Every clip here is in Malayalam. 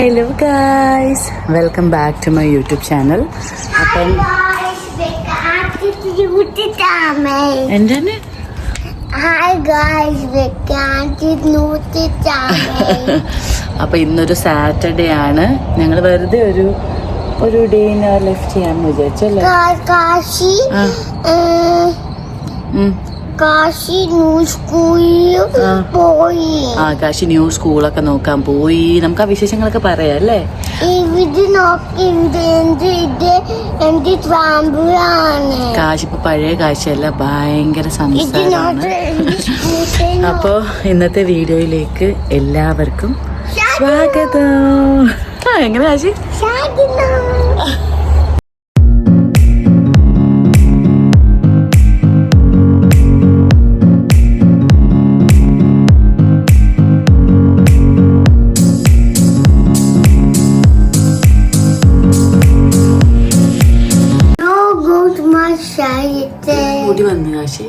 Hello guys, welcome back to my YouTube channel. Appam എന്താണ് അപ്പം ഇന്നൊരു സാറ്റർഡേ ആണ്. ഞങ്ങൾ വെറുതെ ഒരു ഡേ ഇൻ അവർ ലൈഫ് ചെയ്യാമെന്ന് വിചാരിച്ചല്ലേ. കാശി ന്യൂ സ്കൂളൊക്കെ നോക്കാൻ പോയി. നമുക്ക് ആ വിശേഷങ്ങളൊക്കെ പറയാം അല്ലേ. കാശി ഇപ്പൊ പഴയ കാശല്ല, ഭയങ്കര സംസാരമാണ്. അപ്പോ ഇന്നത്തെ വീഡിയോയിലേക്ക് എല്ലാവർക്കും സ്വാഗതം. എങ്ങനെ കാശി? മുടി വന്നു കാശി.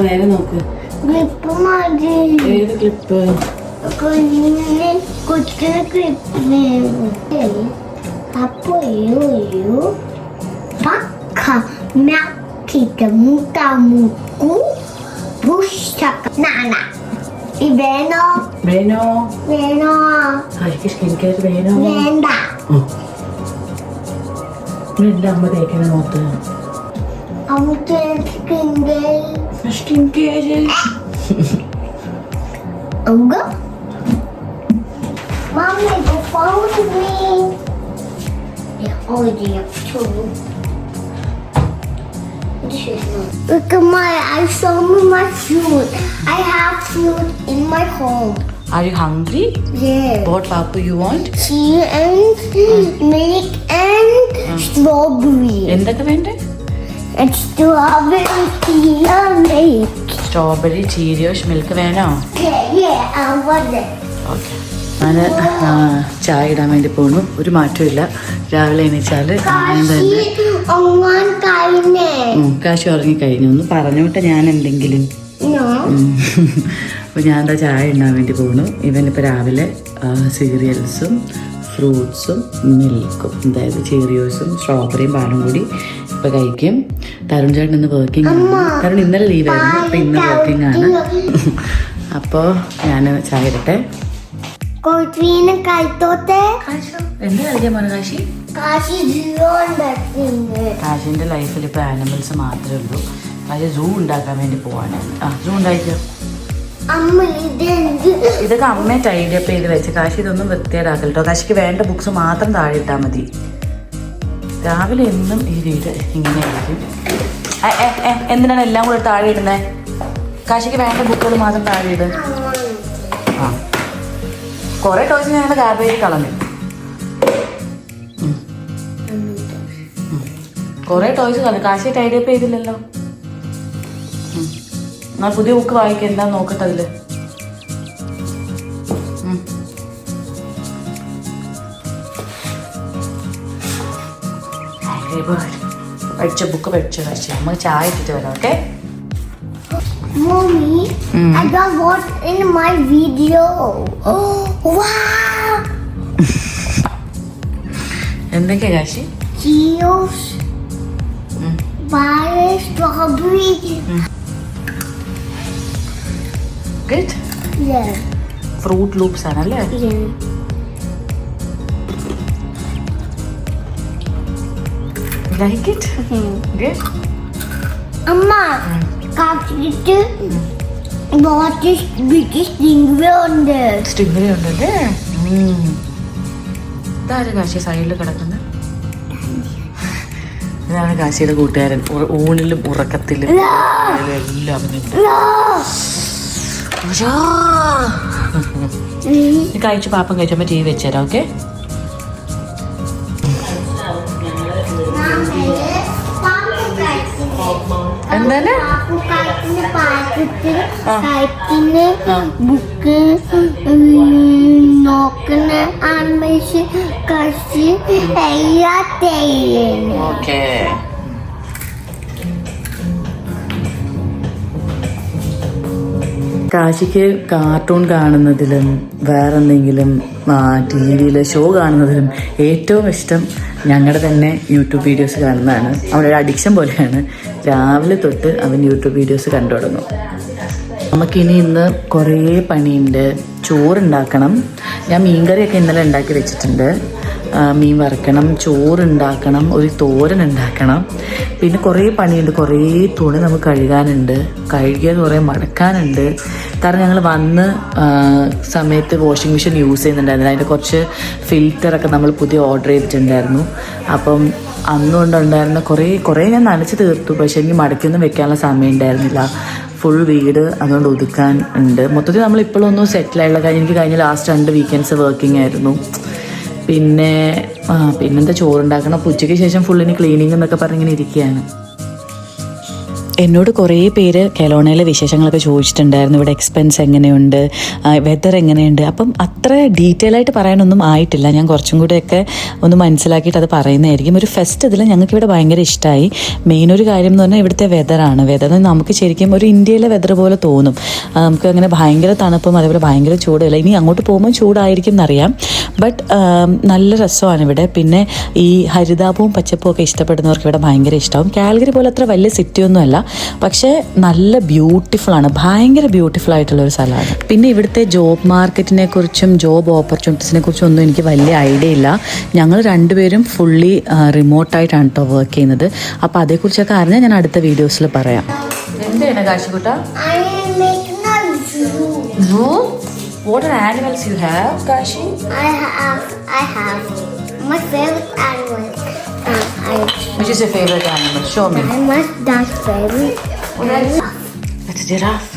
നേരെ നോക്ക്. ഏത് ക്ലിപ്പ്? അമ്മ തേക്കണ നോക്ക്. Mommy, go follow me. Oh, dear. Look at I saw my food. I have food in my home. Are you hungry? Yeah. What papa you want? Tea and milk and strawberry. എന്തൊക്കെ വേണ്ടേ? And strawberry, tea and milk. Strawberry, Cheerios, milk വേണോ? Yeah, I want it. Okay. ഞാൻ ചായ ഇടാൻ വേണ്ടി പോകുന്നു. ഒരു മാറ്റമില്ല. രാവിലെ എണീച്ചാല് കാശി ഉറങ്ങിക്കഴിഞ്ഞു. ഒന്ന് പറഞ്ഞോട്ടെ ഞാൻ എന്തെങ്കിലും. അപ്പോൾ ഞാൻ എന്താ ചായ ഇടാൻ വേണ്ടി പോകുന്നു. ഇവനിപ്പോൾ രാവിലെ സീരിയൽസും ഫ്രൂട്ട്സും മിൽക്കും, അതായത് ചീരിയോസും സ്ട്രോബെറിയും പാലും കൂടി ഇപ്പം കഴിക്കും. തരുൺ ചേട്ടൻ ഇന്ന് വർക്കിംഗ് ആണ്. തരുൺ ഇന്നലെ ലീവായിരുന്നു, അപ്പം ഇന്ന് വർക്കിംഗ് ആണ്. അപ്പോൾ ഞാൻ ചായ ഇടട്ടെ. എന്താ കളിക്കാൻ പോണ കാശി? കാശിന്റെ ലൈഫിൽ ഇപ്പൊ ആനിമൽസ് മാത്രമേ ഉള്ളൂ. കാശി സൂ ഉണ്ടാക്കാൻ വേണ്ടി പോവാണ്. സൂ ഉണ്ടായിക്കോ. ഇതൊക്കെ അമ്മയെ ടൈഡപ്പ് ചെയ്ത് വെച്ച്. കാശി ഇതൊന്നും വൃത്തിയേടാക്കൽ കേട്ടോ. കാശിക്ക് വേണ്ട ബുക്സ് മാത്രം താഴെ ഇട്ടാൽ മതി. രാവിലെ എന്നും ഈ വീട് ഇങ്ങനെ ആയിരിക്കും. എന്തിനാണ് എല്ലാം കൂടെ താഴെ ഇടുന്നത്? കാശിക്ക് വേണ്ട ബുക്കുകൾ മാത്രം താഴെ ഇട്. കുറെ ടോയ്സ് ഞങ്ങൾ ഗാർബേജിൽ കളഞ്ഞു. കുറെ ടോയ്സ് കളഞ്ഞു. കാശി ടൈഡപ്പ് ചെയ്തില്ലല്ലോ. എന്നാൽ പുതിയ ബുക്ക് വായിക്കുക. എന്താ നോക്കട്ടെ അതില്. പഠിച്ച ബുക്ക് പഠിച്ച കാശി. നമുക്ക് ചായ ഇട്ടിട്ട് വരാം. Okay. Mommy, I got what in my video. Oh, wow! എന്തൊക്കെയാ Kashi? Cheers. Buy strawberry. Good? Yeah. Fruit Loops ആണല്ലേ? Yeah. Like it? Good? Amma. കാട്ടിട്ട് സ്റ്റിംഗ്റേ ഉണ്ടല്ലേ. ഇതാരും കാശി സൈഡിൽ കിടക്കുന്നത്. ഇതാണ് കാശിയുടെ കൂട്ടുകാരൻ. ഊണിലും ഉറക്കത്തിലും എല്ലാം കഴിച്ചു. പാപ്പം കഴിച്ചപ്പോൾ ടി വി വെച്ചുതരാം. ഓക്കെ. എന്താണ് ബുക്ക് നോക്കുന്ന ആനിമേഷൻ കശി എല്ലാ തേയില. ഓക്കെ. കാശിക്ക് കാർട്ടൂൺ കാണുന്നതിലും വേറെന്തെങ്കിലും TV-യിൽ ഷോ കാണുന്നതിലും ഏറ്റവും ഇഷ്ടം ഞങ്ങളുടെ തന്നെ യൂട്യൂബ് വീഡിയോസ് കാണുന്നതാണ്. അവനൊരു അഡിക്ഷൻ പോലെയാണ്. രാവിലെ തൊട്ട് അവൻ യൂട്യൂബ് വീഡിയോസ് കണ്ടു തുടങ്ങും. നമുക്കിനി ഇന്ന് കുറേ പണിയുണ്ട്. ചോറുണ്ടാക്കണം. ഞാൻ മീൻകറിയൊക്കെ ഇന്നലെ ഉണ്ടാക്കി വെച്ചിട്ടുണ്ട്. മീൻ വറുക്കണം, ചോറുണ്ടാക്കണം, ഒരു തോരൻ ഉണ്ടാക്കണം. പിന്നെ കുറേ പണിയുണ്ട്. കുറേ തുണി നമുക്ക് കഴുകാനുണ്ട്. കഴുകിയത് കുറേ മടക്കാനുണ്ട്. കാരണം ഞങ്ങൾ വന്ന് സമയത്ത് വാഷിംഗ് മെഷീൻ യൂസ് ചെയ്യുന്നുണ്ടായിരുന്നു. അതിൻ്റെ കുറച്ച് ഫിൽറ്ററൊക്കെ നമ്മൾ പുതിയ ഓർഡർ ചെയ്തിട്ടുണ്ടായിരുന്നു. അപ്പം അന്നുകൊണ്ടുണ്ടായിരുന്ന കുറേ ഞാൻ നനച്ച് തീർത്തു. പക്ഷേ എനിക്ക് മടക്കിയൊന്നും വെക്കാനുള്ള സമയം ഉണ്ടായിരുന്നില്ല. ഫുൾ വീട് അതുകൊണ്ട് ഒതുക്കാൻ ഉണ്ട്. മൊത്തത്തിൽ നമ്മൾ ഇപ്പോഴൊന്നും സെറ്റിലായുള്ള കാര്യം. എനിക്ക് കഴിഞ്ഞ ലാസ്റ്റ് 2 വീക്കെൻഡ്സ് വർക്കിംഗ് ആയിരുന്നു. പിന്നെന്താ ചോറുണ്ടാക്കണം. ഉച്ചയ്ക്ക് ശേഷം ഫുള്ളിന് ക്ലീനിങ് എന്നൊക്കെ പറഞ്ഞിങ്ങനെ ഇരിക്കുകയാണ്. എന്നോട് കുറേ പേര് കെലോണയിലെ വിശേഷങ്ങളൊക്കെ ചോദിച്ചിട്ടുണ്ടായിരുന്നു. ഇവിടെ എക്സ്പെൻസ് എങ്ങനെയുണ്ട്, വെതർ എങ്ങനെയുണ്ട്. അപ്പം അത്ര ഡീറ്റെയിൽ ആയിട്ട് പറയാനൊന്നും ആയിട്ടില്ല. ഞാൻ കുറച്ചും കൂടെയൊക്കെ ഒന്ന് മനസ്സിലാക്കിയിട്ട് അത് പറയുന്നതായിരിക്കും. ഒരു ഫെസ്റ്റ് ഇതിൽ ഞങ്ങൾക്ക് ഇവിടെ ഭയങ്കര ഇഷ്ടമായി. മെയിൻ ഒരു കാര്യം എന്ന് പറഞ്ഞാൽ ഇവിടുത്തെ വെതറാണ്. വെതർ നമുക്ക് ശരിക്കും ഒരു ഇന്ത്യയിലെ വെതർ പോലെ തോന്നും. നമുക്ക് അങ്ങനെ ഭയങ്കര തണുപ്പും അതേപോലെ ഭയങ്കര ചൂടില്ല. ഇനി അങ്ങോട്ട് പോകുമ്പോൾ ചൂടായിരിക്കും എന്നറിയാം. ബട്ട് നല്ല രസമാണ് ഇവിടെ. പിന്നെ ഈ ഹരിതാപവും പച്ചപ്പും ഒക്കെ ഇഷ്ടപ്പെടുന്നവർക്ക് ഇവിടെ ഭയങ്കര ഇഷ്ടമാവും. കാൽഗറി പോലെ അത്ര വലിയ സിറ്റിയൊന്നും അല്ല, പക്ഷേ നല്ല ബ്യൂട്ടിഫുള്ളാണ്. ഭയങ്കര ബ്യൂട്ടിഫുൾ ആയിട്ടുള്ള ഒരു സ്ഥലമാണ്. പിന്നെ ഇവിടുത്തെ ജോബ് മാർക്കറ്റിനെ കുറിച്ചും ജോബ് ഓപ്പർച്യൂണിറ്റീസിനെ കുറിച്ചും ഒന്നും എനിക്ക് വലിയ ഐഡിയ ഇല്ല. ഞങ്ങൾ രണ്ടുപേരും ഫുള്ളി റിമോട്ടായിട്ടാണ് കേട്ടോ വർക്ക് ചെയ്യുന്നത്. അപ്പോൾ അതേക്കുറിച്ചൊക്കെ അറിഞ്ഞാൽ ഞാൻ അടുത്ത വീഡിയോസിൽ പറയാം. എന്താണ് കാശിക്കുട്ട? What are animals you have, Kashi? I have my favorite animal. Which is your favorite animal? Show me. My dad's favorite. That's a giraffe.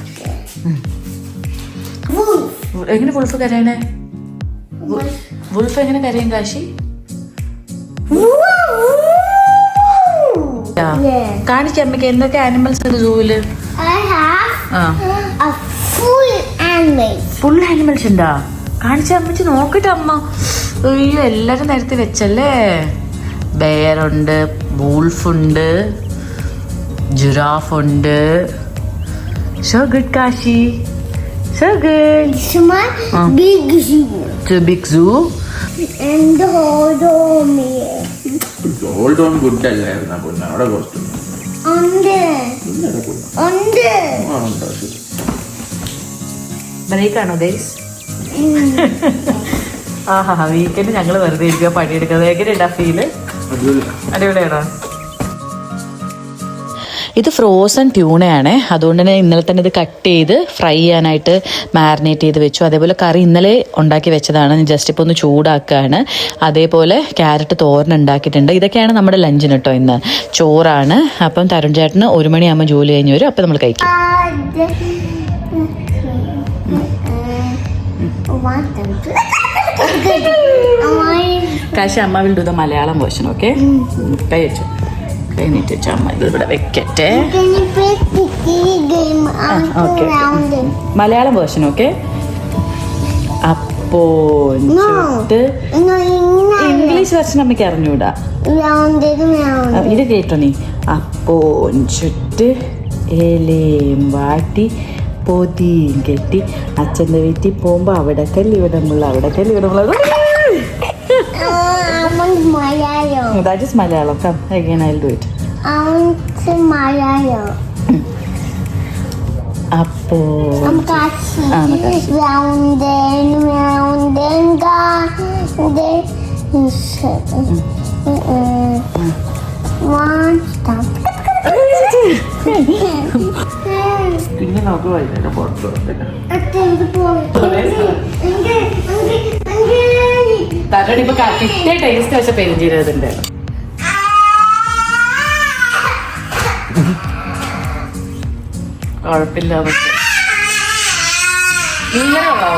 Wolf. എങ്ങനെ വുൾഫ് കരയണേ? വുൾഫ് എങ്ങനെ കരയും കാശി? കാണിച്ച അമ്മയ്ക്ക് എന്തൊക്കെ ആനിമൽസ് ഉണ്ട് സൂവില്? I have a full animals. Full animals ഉണ്ടാ? കാണിച്ച അമ്മച്ച് നോക്കട്ടെ അമ്മ. അയ്യോ എല്ലാരും നേരത്തെ വെച്ചല്ലേ. ബെയറുണ്ട്, വൂൾഫുണ്ട്, ജിറാഫ് ഉണ്ട്. So good, Kashi. So good. Small big zoo. It's a big zoo. And hold on me. Hold on good അല്ലായിരുന്നു പൊന്നെ. അവിടെ കുറച്ചു ഉണ്ട്. ബ്രേക്ക് ആണോ ഗൈസ്? ആഹാ വീക്കെൻഡ് ഞങ്ങൾ വെറുതെ ഇരിക്കുക, പണിയെടുക്കുന്നത്. എങ്ങനെയുണ്ടാ ഫീല്? അടിപൊളിയാണോ? ഇത് ഫ്രോസൺ ട്യൂണയാണ്. അതുകൊണ്ട് തന്നെ ഇന്നലെ തന്നെ ഇത് കട്ട് ചെയ്ത് ഫ്രൈ ചെയ്യാനായിട്ട് മാരിനേറ്റ് ചെയ്ത് വെച്ചു. അതേപോലെ കറി ഇന്നലെ ഉണ്ടാക്കി വെച്ചതാണ്. ജസ്റ്റ് ഇപ്പോൾ ഒന്ന് ചൂടാക്കുകയാണ്. അതേപോലെ ക്യാരറ്റ് തോരൻ ഉണ്ടാക്കിയിട്ടുണ്ട്. ഇതൊക്കെയാണ് നമ്മുടെ ലഞ്ചിന് കേട്ടോ. ഇന്ന് ചോറാണ്. അപ്പം തരുൺ ചേട്ടന് 1 മണിയാകുമ്പോൾ ജോലി കഴിഞ്ഞ് വരും. അപ്പം നമ്മൾ കഴിക്കും. കാശി അമ്മ will do the Malayalam version. Okay, കൈ വെച്ചു. കഴിഞ്ഞിട്ട് വെച്ചു. അമ്മ ഇത് ഇവിടെ വെക്കട്ടെ. Okay, Malayalam version. ഓക്കെ, അപ്പോ ഇംഗ്ലീഷ് വെർഷൻ അമ്മയ്ക്ക് അറിഞ്ഞൂടാ. ഇത് കേട്ടോ നീ. അപ്പോൻ ചുട്ട് ഇലയും വാട്ടി പൊതിയും കെട്ടി അച്ഛൻ്റെ വീട്ടിൽ പോകുമ്പോ അവിടെ കല്ല് ഇവിടെ മുള്ള, അവിടെ കല്ല് ഇവിടെ മുള്ള. That is Malayalam. Come again, I'll do it. Malayalam. Appo. Kashi. Kashi. Round and one stop. പിന്നെ നമുക്ക് വൈകുന്നേരം പുറത്ത് തരുടെ ഇപ്പൊ കിട്ടിയ ടേസ്റ്റ് വെച്ച പെരുംജീരകത്തിന്റെ കുഴപ്പമില്ല. മീൻ കറിയാണോ?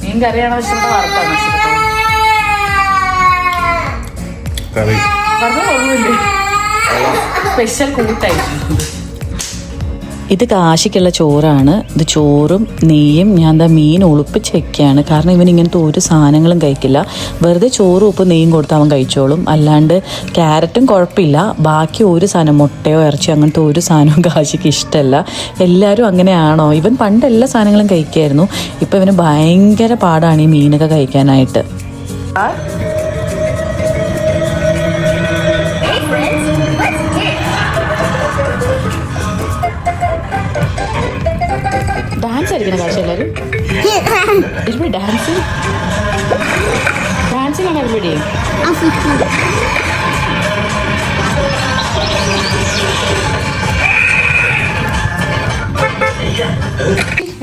മീൻ കറിയാണോ ഇഷ്ടപ്പെട്ട വറുത്താണോ ഇഷ്ടപ്പെട്ടത്? കറി വറുത്ത കൊള്ളില്ലേ? സ്പെഷ്യൽ കൂട്ടായിരുന്നു. ഇത് കാശിക്കുള്ള ചോറാണ്. ഇത് ചോറും നെയ്യും. ഞാൻ എന്താ മീൻ ഒളിപ്പിച്ച് വെക്കുകയാണ്. കാരണം ഇവൻ ഇങ്ങനത്തെ ഒരു സാധനങ്ങളും കഴിക്കില്ല. വെറുതെ ചോറും ഉപ്പ് നെയ്യും കൊടുത്ത് അവൻ കഴിച്ചോളും. അല്ലാണ്ട് ക്യാരറ്റും കുഴപ്പമില്ല. ബാക്കി ഒരു സാധനം മുട്ടയോ ഇറച്ചിയോ അങ്ങനത്തെ ഒരു സാധനവും കാശിക്ക് ഇഷ്ടമല്ല. എല്ലാവരും അങ്ങനെയാണോ? ഇവൻ പണ്ട് എല്ലാ സാധനങ്ങളും കഴിക്കുമായിരുന്നു. ഇപ്പം ഇവന് ഭയങ്കര പാടാണ് ഈ മീനൊക്കെ കഴിക്കാനായിട്ട്. ഡാൻസ് കളിക്കണം കാശ് എല്ലാവരും. ഡാൻസിങ് ആണ് എവിടെ.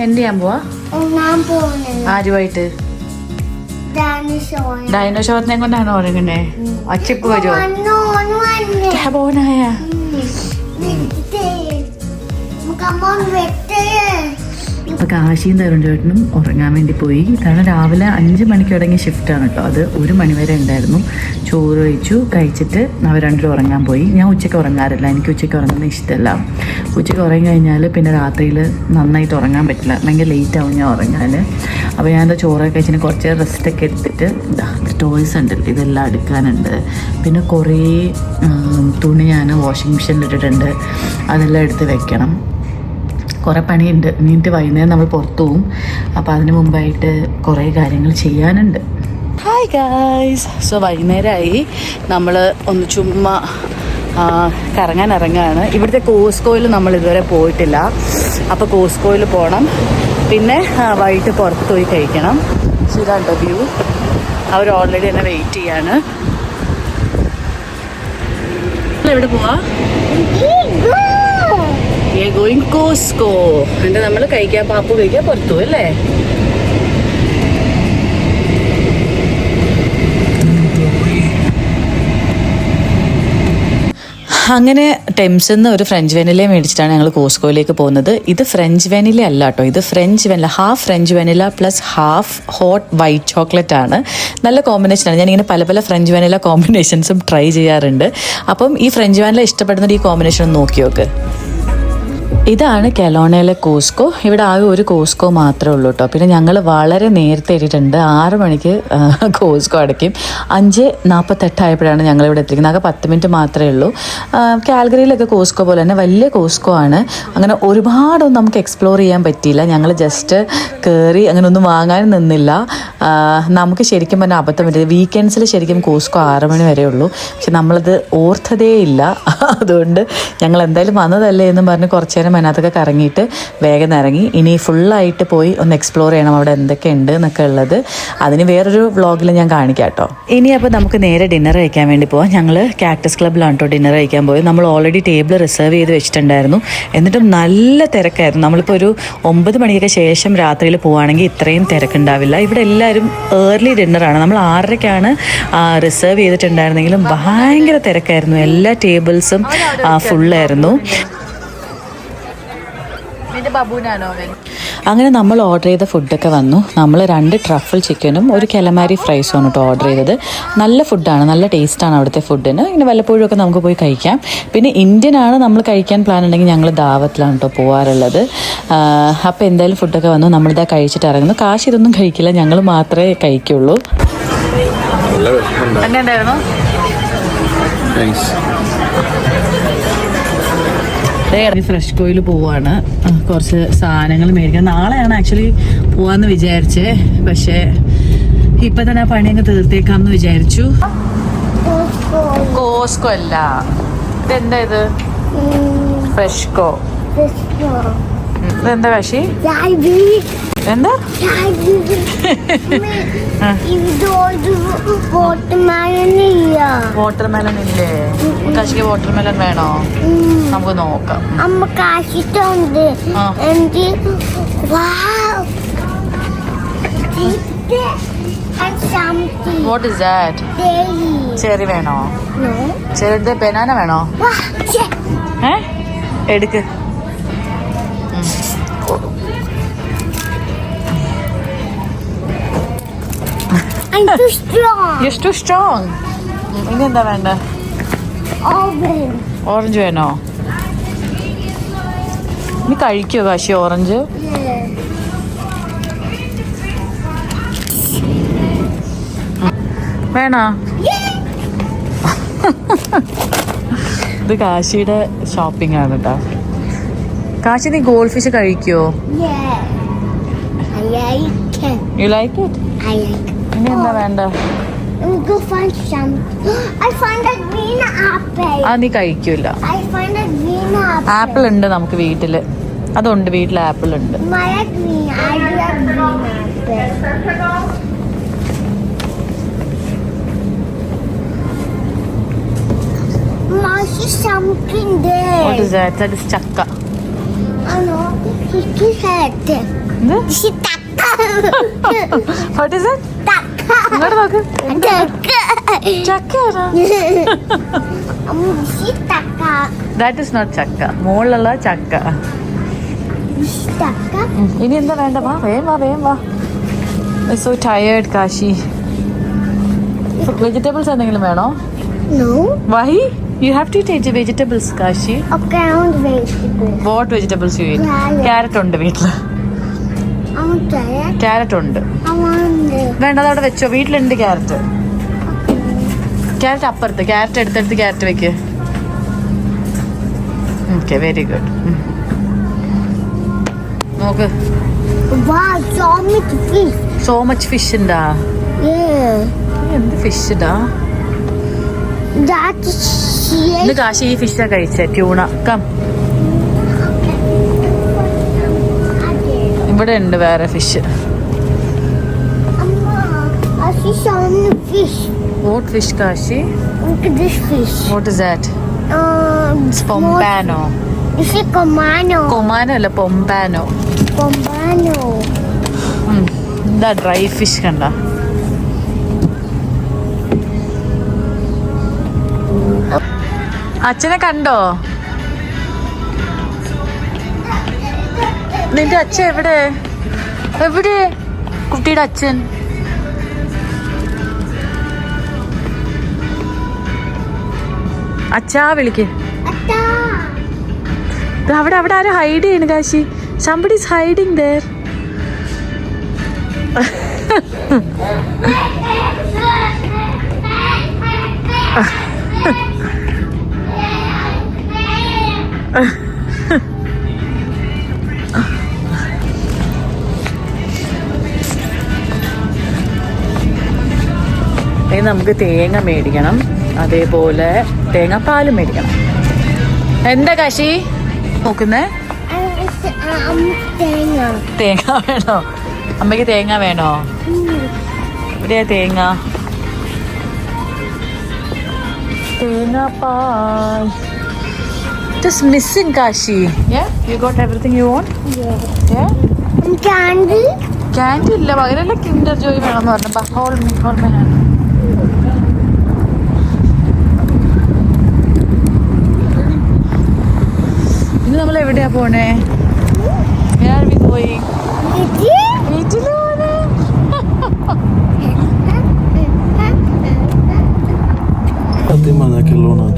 എന്ത് ചെയ്യാൻ പോവാ? ആരുമായിട്ട്? ഡൈനോസോറിനെ കൊണ്ടാണോ ഉറങ്ങണേ? അച്ചിപ്പ് വരുമോ? പോനായ അപ്പോൾ കാശിയും തരുൺ ചേട്ടനും ഉറങ്ങാൻ വേണ്ടി പോയി. കാരണം രാവിലെ 5 മണിക്ക് തുടങ്ങിയ ഷിഫ്റ്റാണ് കേട്ടോ. അത് 1 മണിവരെ ഉണ്ടായിരുന്നു. ചോറ് കഴിച്ചിട്ട് അവർ രണ്ടുപേരും ഉറങ്ങാൻ പോയി. ഞാൻ ഉച്ചയ്ക്ക് ഉറങ്ങാറില്ല. എനിക്ക് ഉച്ചയ്ക്ക് ഉറങ്ങുന്നത് ഇഷ്ടമല്ല. ഉച്ചയ്ക്ക് ഉറങ്ങി കഴിഞ്ഞാൽ പിന്നെ രാത്രിയിൽ നന്നായിട്ട് ഉറങ്ങാൻ പറ്റില്ല. ഭയങ്കര ലേറ്റ് ആവും ഞാൻ ഉറങ്ങാൻ. അപ്പോൾ ഞാൻ എന്താ ചോറൊക്കെ കഴിച്ചിട്ട് കുറച്ച് റെസ്റ്റൊക്കെ എടുത്തിട്ട് ടോയ്സ് ഉണ്ട്, ഇതെല്ലാം എടുക്കാനുണ്ട്. പിന്നെ കുറേ തുണി ഞാൻ വാഷിംഗ് മെഷീനിൽ ഇട്ടിട്ടുണ്ട്. അതെല്ലാം എടുത്ത് വെക്കണം. കുറേ പണിയുണ്ട്. എന്നിട്ട് വൈകുന്നേരം നമ്മൾ പുറത്തു പോവും. അപ്പോൾ അതിന് മുമ്പായിട്ട് കുറേ കാര്യങ്ങൾ ചെയ്യാനുണ്ട്. Hi guys. സോ വൈകുന്നേരമായി. നമ്മൾ ഒന്ന് ചുമ്മാ കറങ്ങാൻ ഇറങ്ങുകയാണ്. ഇവിടുത്തെ കോസ്കോയിൽ നമ്മൾ ഇതുവരെ പോയിട്ടില്ല. അപ്പോൾ കോസ്കോയിൽ പോകണം. പിന്നെ വൈകിട്ട് പുറത്ത് പോയി കഴിക്കണം. ഇതാണ്ടോ വ്യൂ. അവർ ഓൾറെഡി എന്നെ വെയിറ്റ് ചെയ്യാണ്. എവിടെ പോവാ? Going Costco. എന്നിട്ട് നമ്മൾ കഴിക്കാൻ പാപ്പു കഴിക്കാൻ പുറത്തു അല്ലേ? അങ്ങനെ ടെംസിന്ന് ഒരു ഫ്രഞ്ച് വെനില മേടിച്ചിട്ടാണ് ഞങ്ങൾ കോസ്കോയിലേക്ക് പോകുന്നത്. ഇത് ഫ്രഞ്ച് വെനില അല്ല കേട്ടോ. ഇത് French vanilla, half French vanilla plus half hot white chocolate ആണ്. നല്ല കോമ്പിനേഷനാണ്. ഞാനിങ്ങനെ പല പല ഫ്രഞ്ച് വെനില കോമ്പിനേഷൻസും ട്രൈ ചെയ്യാറുണ്ട്. അപ്പം ഈ ഫ്രഞ്ച് വെനില ഇഷ്ടപ്പെടുന്ന ഈ കോമ്പിനേഷൻ ഒന്ന് നോക്കി നോക്ക്. ഇതാണ് കെലോണയിലെ കോസ്കോ. ഇവിടെ ആകെ ഒരു കോസ്കോ മാത്രമേ ഉള്ളൂ കേട്ടോ. പിന്നെ ഞങ്ങൾ വളരെ നേരത്തെ എത്തിയിട്ടുണ്ട്. 6 മണിക്ക് കോസ്കോ അടയ്ക്കും. 5:48 ആയപ്പോഴാണ് ഞങ്ങളിവിടെ എത്തിക്കുന്നത്. ആകെ 10 മിനിറ്റ് മാത്രമേ ഉള്ളൂ. കാൽഗറിയിലൊക്കെ കോസ്കോ പോലെ തന്നെ വലിയ കോസ്കോ ആണ്. അങ്ങനെ ഒരുപാടൊന്നും നമുക്ക് എക്സ്പ്ലോർ ചെയ്യാൻ പറ്റിയില്ല. ഞങ്ങൾ ജസ്റ്റ് കയറി അങ്ങനെ ഒന്നും വാങ്ങാൻ നിന്നില്ല. നമുക്ക് ശരിക്കും പറഞ്ഞാൽ അബദ്ധം പറ്റിയത് വീക്കെൻഡ്സിൽ ശരിക്കും കോസ്കോ 6 മണി വരെ ഉള്ളൂ. പക്ഷെ നമ്മളത് ഓർത്തതേ ഇല്ല. അതുകൊണ്ട് ഞങ്ങൾ എന്തായാലും വന്നതല്ലേ എന്നും പറഞ്ഞ് കുറച്ച് നേരം അതിനകത്തൊക്കെ കറങ്ങിയിട്ട് വേഗം ഇറങ്ങി. ഇനി ഫുള്ളായിട്ട് പോയി ഒന്ന് എക്സ്പ്ലോർ ചെയ്യണം അവിടെ എന്തൊക്കെ ഉണ്ട് എന്നൊക്കെ ഉള്ളത്. അതിന് വേറൊരു വ്ളോഗിൽ ഞാൻ കാണിക്കാം കേട്ടോ. ഇനി അപ്പോൾ നമുക്ക് നേരെ ഡിന്നർ കഴിക്കാൻ വേണ്ടി പോവാം. ഞങ്ങൾ കാക്ടസ് ക്ലബ്ബിലാണ് കേട്ടോ ഡിന്നർ കഴിക്കാൻ പോയത്. നമ്മൾ ഓൾറെഡി ടേബിൾ റിസർവ് ചെയ്ത് വെച്ചിട്ടുണ്ടായിരുന്നു. എന്നിട്ടും നല്ല തിരക്കായിരുന്നു. നമ്മളിപ്പോൾ ഒരു 9 മണിക്കൊക്കെ ശേഷം രാത്രിയിൽ പോവുകയാണെങ്കിൽ ഇത്രയും തിരക്കുണ്ടാവില്ല. ഇവിടെ എല്ലാവരും ഏർലി ഡിന്നറാണ്. നമ്മൾ 6:30ക്കാണ് റിസർവ് ചെയ്തിട്ടുണ്ടായിരുന്നെങ്കിലും ഭയങ്കര തിരക്കായിരുന്നു. എല്ലാ ടേബിൾസും ഫുള്ളായിരുന്നു. അങ്ങനെ നമ്മൾ ഓർഡർ ചെയ്ത ഫുഡൊക്കെ വന്നു. നമ്മൾ 2 ട്രഫിൾ ചിക്കനും ഒരു കെലമാരി ഫ്രൈസും ആണ് കേട്ടോ ഓർഡർ ചെയ്തത്. നല്ല ഫുഡാണ്, നല്ല ടേസ്റ്റാണ് അവിടുത്തെ ഫുഡിന്. ഇങ്ങനെ വല്ലപ്പോഴും ഒക്കെ നമുക്ക് പോയി കഴിക്കാം. പിന്നെ ഇന്ത്യൻ ആണ് നമ്മൾ കഴിക്കാൻ പ്ലാൻ ഉണ്ടെങ്കിൽ ഞങ്ങൾ ദാവത്തിലാണ് കേട്ടോ പോകാറുള്ളത്. അപ്പോൾ എന്തായാലും ഫുഡൊക്കെ വന്നു. നമ്മളിതാ കഴിച്ചിട്ട് ഇറങ്ങുന്നു. കാശ് ഇതൊന്നും കഴിക്കില്ല, ഞങ്ങൾ മാത്രമേ കഴിക്കുള്ളൂ. എങ്ങനെയുണ്ടായിരുന്നു? ഫ്രഷ് കോയിൽ പോവാണ്. കുറച്ച് സാധനങ്ങൾ മേടിക്കണം. നാളെയാണ് ആക്ച്വലി പോവാന്ന് വിചാരിച്ചേ. പക്ഷേ ഇപ്പൊ തന്നെ ആ പണി അങ്ങ് തീർത്തേക്കാന്ന് വിചാരിച്ചു. കോസ്കോ അല്ല, ഇതെന്താ ഇത്? ഫ്രഷ്കോ. ഇതെന്താ കാശി? എന്താ? വാട്ടർമെലൺ ഇല്ലേ? കാശിക്ക് വാട്ടർമെലൺ വേണോ? നമുക്ക് നോക്കാം. What is that? ചെറി വേണോ? ചെറി ബനാന വേണോ? എടുക്ക്. I'm too strong. You're too strong. ഇനി എന്താ വേണ്ട? ഓറഞ്ച് വേണോ? നീ കഴിക്കോ കാശി ഓറഞ്ച്? വേണോ? ഇത് കാശിയുടെ ഷോപ്പിംഗ് ആണ് കേട്ടോ. കാശി നീ ഗോൾഡ് ഫിഷ് കഴിക്കോ? You like it? ഇനി എന്താ വേണ്ട? Go find some. I find a green apple. അത് നീ കഴിക്കൂല. I find a green apple. Apple ഉണ്ട് നമുക്ക് വീട്ടില്. അതുണ്ട്, വീട്ടിൽ ആപ്പിൾ ഉണ്ട്. My green. I love green apple. There's something there. What is that? That is ചക്ക. I know. This is it. എന്ത്? This is takka. What is it? Takka. ഇങ്ങോട്ട് നോക്ക്. Takka. ചക്കയാണോ? This is takka. That is not ചക്ക. മുകളിലുള്ള ചക്ക. This is takka. ഇനി എന്താ വേണ്ട? വാ വേഗം വാ. I'm so tired, Kashi. Vegetables എന്തെങ്കിലും വേണോ? No. Why? You have to eat vegetables, Kashi. Okay, I want vegetables. What vegetables you eat? Carrot ഉണ്ട് വീട്ടില്. I want carrot. ക്യാരറ്റ് ഉണ്ട്. I want വേണ്ട, അതവിടെ വെച്ചോ. വീട്ടിലുണ്ട് ക്യാരറ്റ്. ക്യാരറ്റ് അപ്പുറത്ത്. ക്യാരറ്റ് എടുത്തെടുത്ത് ക്യാരറ്റ് വെക്ക്. Okay, very good. നോക്ക്. Wow, so much fish. So much fish ഉണ്ടാ. Yeah. എന്ത് ഫിഷ് ഇടാ? That is ഇന്ന് കാശി ഈ ഫിഷാ കഴിച്ചേ, ട്യൂണ. കം, ഇവിടെ ഉണ്ട് വേറെ fish. I see some fish. What fish, Kashi? Look at this fish. What is that? പൊമ്പാനോ? This is Comano. കൊമാനോ അല്ല, പൊമ്പാനോ. Pombano. എന്താ ഡ്രൈ ഫിഷ് കണ്ട? അച്ഛനെ കണ്ടോ? നിന്റെ അച്ഛൻ എവിടെ? കുട്ടിയുടെ അച്ഛൻ? അച്ഛാ വിളിക്ക്. അവിടെ ആരും ഹൈഡ് ചെയ്യണ് Kashi. somebody is hiding there. ഇനി നമുക്ക് തേങ്ങ മേടിക്കണം, അതേപോലെ തേങ്ങാപ്പാലും മേടിക്കണം. എന്താ കാശി നോക്കുന്നേ? തേങ്ങ വേണോ? അമ്മയ്ക്ക് തേങ്ങ വേണോ? എവിടെയാ തേങ്ങ? തേങ്ങാപ്പാൽ. It is missing, Kashi. Yeah, you got everything you want. Yeah. Candy. Candy ഇല്ല, പകരല്ല കിൻഡർ ജോയ് വേണമെന്ന് പറഞ്ഞ. Hold my hand. ഇന്ന് നമ്മൾ എവിടെയാ പോണേ? Where are we going? വീട്ടില് പോണേ.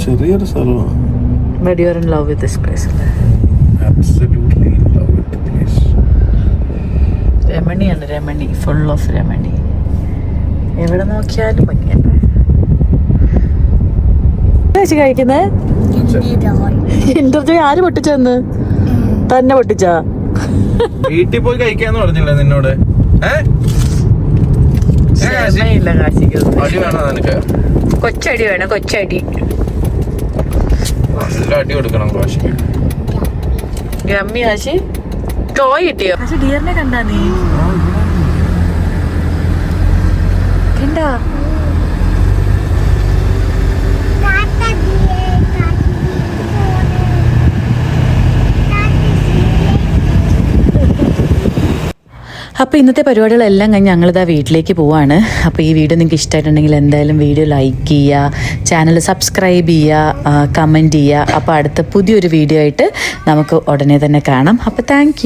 ചെറിയൊരു സ്ഥലമാണ്. But you're in love with this place. Absolutely in love with the place. Ramani ആണ്, രമണി. Full of Ramani. എവിടെ നോക്കിയാലും ഭംഗിയല്ലേ. കഴിക്കുന്നേ ഇന്റർവ്യൂ ആര് പൊട്ടിച്ചെന്ന്? തന്നെ പൊട്ടിച്ചാ? വീട്ടിൽ പോയി കഴിക്കാന്ന് പറഞ്ഞില്ലേ നിന്നോട്? ഇല്ല കാശിക്ക്. അടി വേണോ നിനക്ക്? കൊച്ചടി വേണം, കൊച്ചടി. നല്ല അടി കൊടുക്കണം കാശിക്ക്. ഗമ്മി കാശി. ടോയ് കിട്ടിയോ? കാശി ഡിയറിനെ കണ്ടാ നീ? കണ്ടാ? അപ്പോൾ ഇന്നത്തെ പരിപാടികളെല്ലാം കഴിഞ്ഞ് ഞങ്ങളിതാ വീട്ടിലേക്ക് പോവാണ്. അപ്പോൾ ഈ വീഡിയോ നിങ്ങൾക്ക് ഇഷ്ടമായിട്ടുണ്ടെങ്കിൽ എന്തായാലും വീഡിയോ ലൈക്ക് ചെയ്യുക, ചാനൽ സബ്സ്ക്രൈബ് ചെയ്യുക, കമൻറ്റ് ചെയ്യുക. അപ്പോൾ അടുത്ത പുതിയൊരു വീഡിയോ ആയിട്ട് നമുക്ക് ഉടനെ തന്നെ കാണാം. അപ്പോൾ താങ്ക്